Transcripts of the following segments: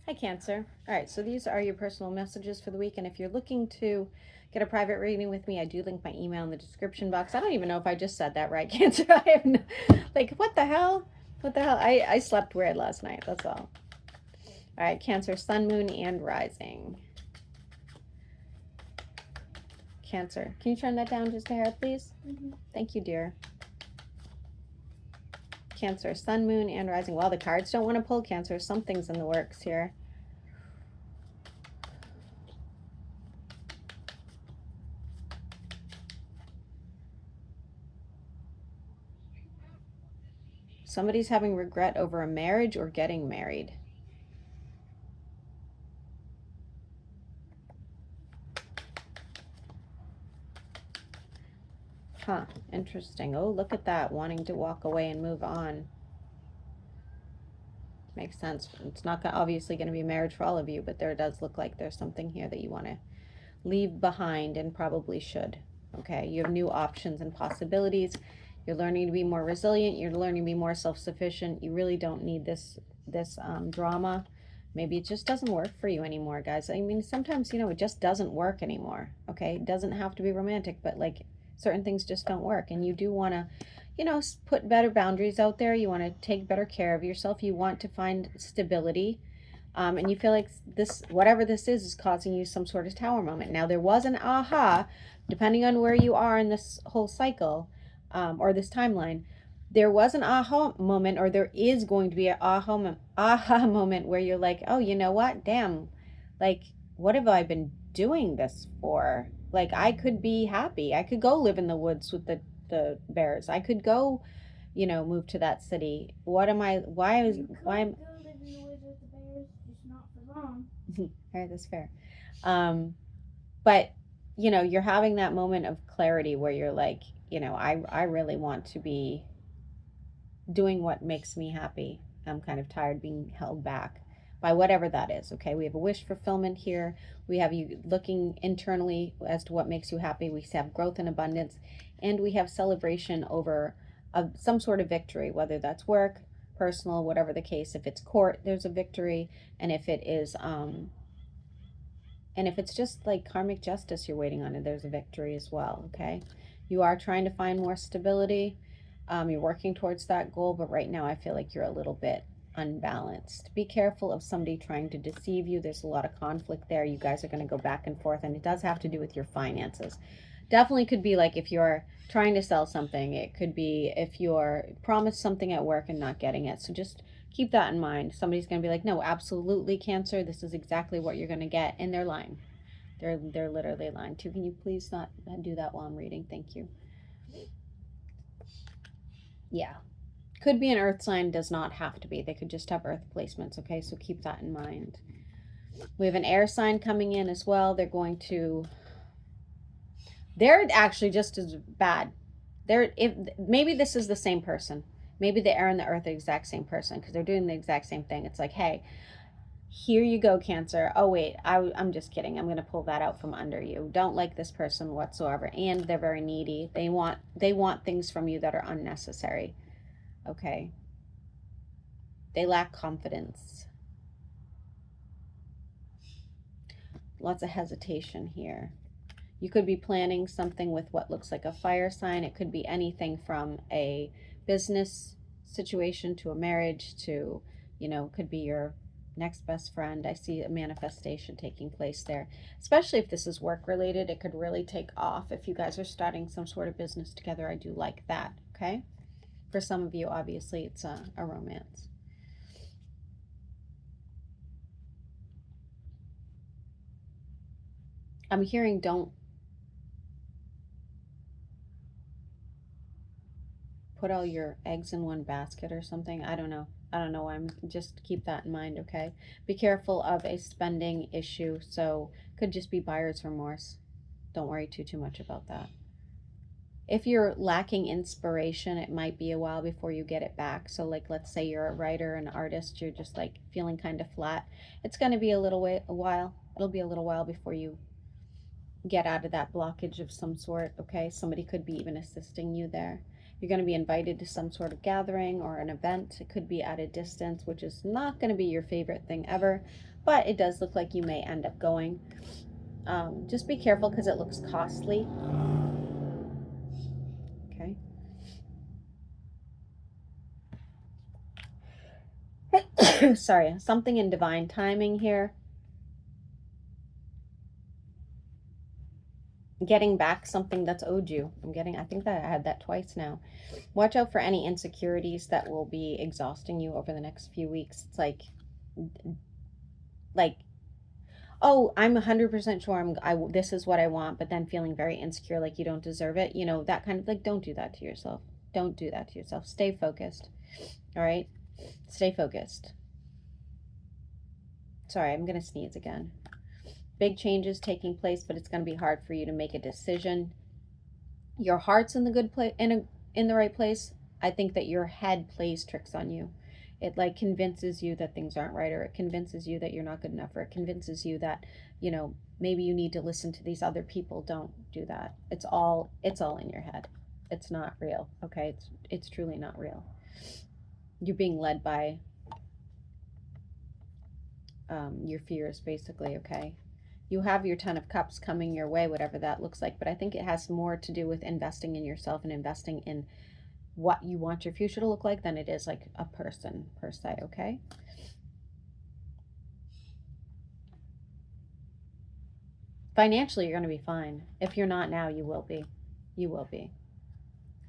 Hi, Cancer. All right, so these are your personal messages for the week. And if you're looking to get a private reading with me, I do link my email in the description box. I don't even know if I just said that right, Cancer. I have no, like, what the hell? What the hell? I slept weird last night. That's all. All right, Cancer, Sun, Moon, and Rising. Cancer, can you turn that down just a hair, please? Thank you, dear. Cancer, Sun, Moon, and Rising. Well, the cards don't want to pull, Cancer. Something's in the works here. Somebody's having regret over a marriage or getting married. Huh, interesting. Oh, look at that, wanting to walk away and move on. Makes sense. It's not obviously going to be marriage for all of you, but there does look like there's something here that you want to leave behind and probably should. Okay, you have new options and possibilities. You're learning to be more resilient. You're learning to be more self-sufficient. You really don't need this drama. Maybe it just doesn't work for you anymore, guys. I mean, sometimes, you know, it just doesn't work anymore. Okay, it doesn't have to be romantic, but like certain things just don't work, and you do want to, you know, put better boundaries out there. You want to take better care of yourself. You want to find stability. And you feel like this, whatever this is causing you some sort of tower moment. Now, there was an aha, depending on where you are in this whole cycle, or this timeline. There was an aha moment, or there is going to be an aha moment where you're like, oh, you know what? Damn, like, what have I been doing this for? Like, I could be happy. I could go live in the woods with the bears. I could go, you know, move to that city. What am I? Why is why am? All right, that's fair. But you know, you're having that moment of clarity where you're like, you know, I really want to be doing what makes me happy. I'm kind of tired being held back by whatever that is. Okay, we have a wish fulfillment here. We have you looking internally as to what makes you happy. We have growth and abundance, and we have celebration over some sort of victory, whether that's work, personal, whatever the case. If it's court, there's a victory, and if it is and if it's just like karmic justice you're waiting on, there's a victory as well. Okay, you are trying to find more stability. You're working towards that goal, but right now I feel like you're a little bit unbalanced. Be careful of somebody trying to deceive you. There's a lot of conflict there. You guys are going to go back and forth, and it does have to do with your finances. Definitely could be like if you're trying to sell something. It could be if you're promised something at work and not getting it. So just keep that in mind. Somebody's going to be like, no, absolutely, Cancer, this is exactly what you're going to get, and they're lying. They're literally lying too. Can you please not do that while I'm reading? Thank you. Yeah, could be an earth sign, does not have to be. They could just have earth placements. Okay, so keep that in mind. We have an air sign coming in as well. They're actually just as bad. If maybe this is the same person. Maybe the air and the earth are the exact same person, because they're doing the exact same thing. It's like, hey, here you go, Cancer. Oh wait, I'm just kidding. I'm going to pull that out from under you. Don't like this person whatsoever, and they're very needy. They want things from you that are unnecessary. Okay, they lack confidence. Lots of hesitation here. You could be planning something with what looks like a fire sign. It could be anything from a business situation to a marriage to, you know, could be your next best friend. I see a manifestation taking place there, especially if this is work related. It could really take off if you guys are starting some sort of business together. I do like that. Okay, for some of you, obviously it's a romance. I'm hearing don't put all your eggs in one basket or something. I don't know why. I'm just keep that in mind. Okay, be careful of a spending issue. So could just be buyer's remorse. Don't worry too much about that. If you're lacking inspiration, it might be a while before you get it back. So like, let's say you're a writer, an artist, you're just like feeling kind of flat. It's going to be a while. It'll be a little while before you get out of that blockage of some sort. Okay, somebody could be even assisting you there. You're going to be invited to some sort of gathering or an event. It could be at a distance, which is not going to be your favorite thing ever, but it does look like you may end up going. Just be careful because it looks costly. Okay. Sorry, something in divine timing here. Getting back something that's owed you. I think that I had that twice now. Watch out for any insecurities that will be exhausting you over the next few weeks. It's like, oh, I'm 100% sure this is what I want, but then feeling very insecure, like you don't deserve it. You know, that kind of, like, don't do that to yourself. Don't do that to yourself. Stay focused. All right? Stay focused. Sorry, I'm going to sneeze again. Big changes taking place, but it's going to be hard for you to make a decision. Your heart's in the good place, in the right place. I think that your head plays tricks on you. It like convinces you that things aren't right, or it convinces you that you're not good enough, or it convinces you that, you know, maybe you need to listen to these other people. Don't do that. It's all in your head. It's not real. Okay? It's truly not real. You're being led by your fears, basically. Okay? You have your 10 of Cups coming your way, whatever that looks like, but I think it has more to do with investing in yourself and investing in what you want your future to look like than it is like a person per se. Okay? Financially, you're going to be fine. If you're not now, you will be. You will be.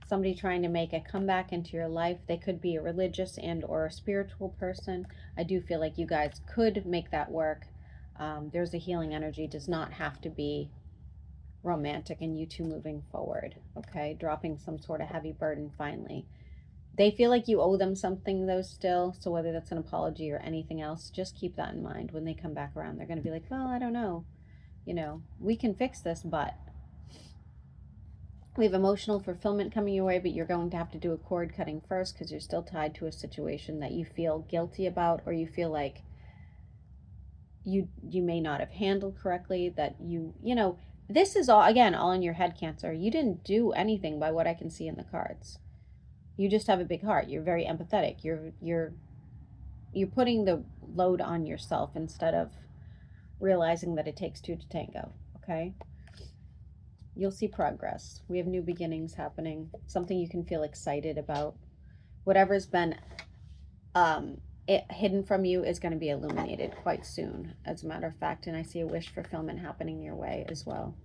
Somebody trying to make a comeback into your life. They could be a religious and or a spiritual person. I do feel like you guys could make that work. There's a healing energy. It does not have to be romantic and you two moving forward. Okay? Dropping some sort of heavy burden finally. They feel like you owe them something though still. So whether that's an apology or anything else, just keep that in mind when they come back around. They're going to be like, well, I don't know. You know, we can fix this, but we have emotional fulfillment coming your way, but you're going to have to do a cord cutting first because you're still tied to a situation that you feel guilty about, or you feel like you may not have handled correctly, that you know, this is all, again, all in your head, Cancer. You didn't do anything by what I can see in the cards. You just have a big heart. You're very empathetic. You're putting the load on yourself instead of realizing that it takes two to tango. Okay? You'll see progress. We have new beginnings happening. Something you can feel excited about. Whatever's been hidden from you is going to be illuminated quite soon, as a matter of fact. And I see a wish fulfillment happening your way as well.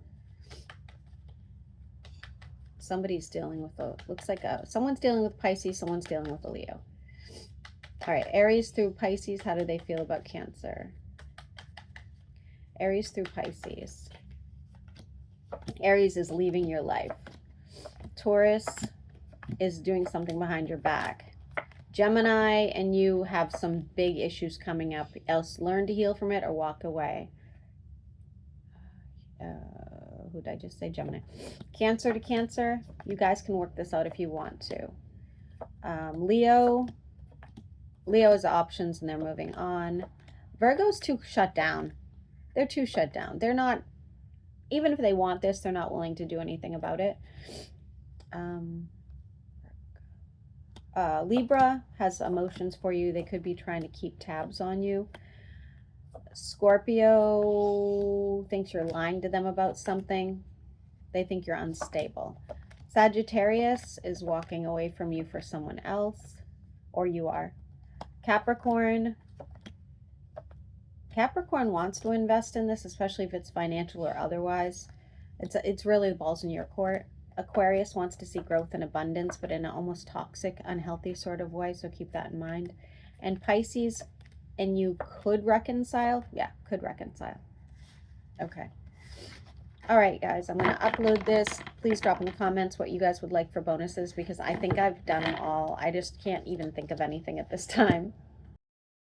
Somebody's dealing with someone's dealing with Pisces, someone's dealing with a Leo. All right, Aries through Pisces, how do they feel about Cancer? Aries through Pisces. Aries is leaving your life. Taurus is doing something behind your back. Gemini and you have some big issues coming up. Else learn to heal from it or walk away. Who did I just say? Gemini. Cancer to Cancer. You guys can work this out if you want to. Leo is options and they're moving on. Virgo's too shut down. They're too shut down. They're not, even if they want this, they're not willing to do anything about it. Libra has emotions for you. They could be trying to keep tabs on you. Scorpio thinks you're lying to them about something. They think you're unstable. Sagittarius is walking away from you for someone else, or you are. Capricorn wants to invest in this, especially if it's financial or otherwise. It's really the ball's in your court. Aquarius wants to see growth and abundance, but in an almost toxic, unhealthy sort of way, so keep that in mind. And Pisces and you could reconcile. Yeah, could reconcile. Okay. All right, guys, I'm going to upload this. Please drop in the comments what you guys would like for bonuses, because I think I've done them all. I just can't even think of anything at this time.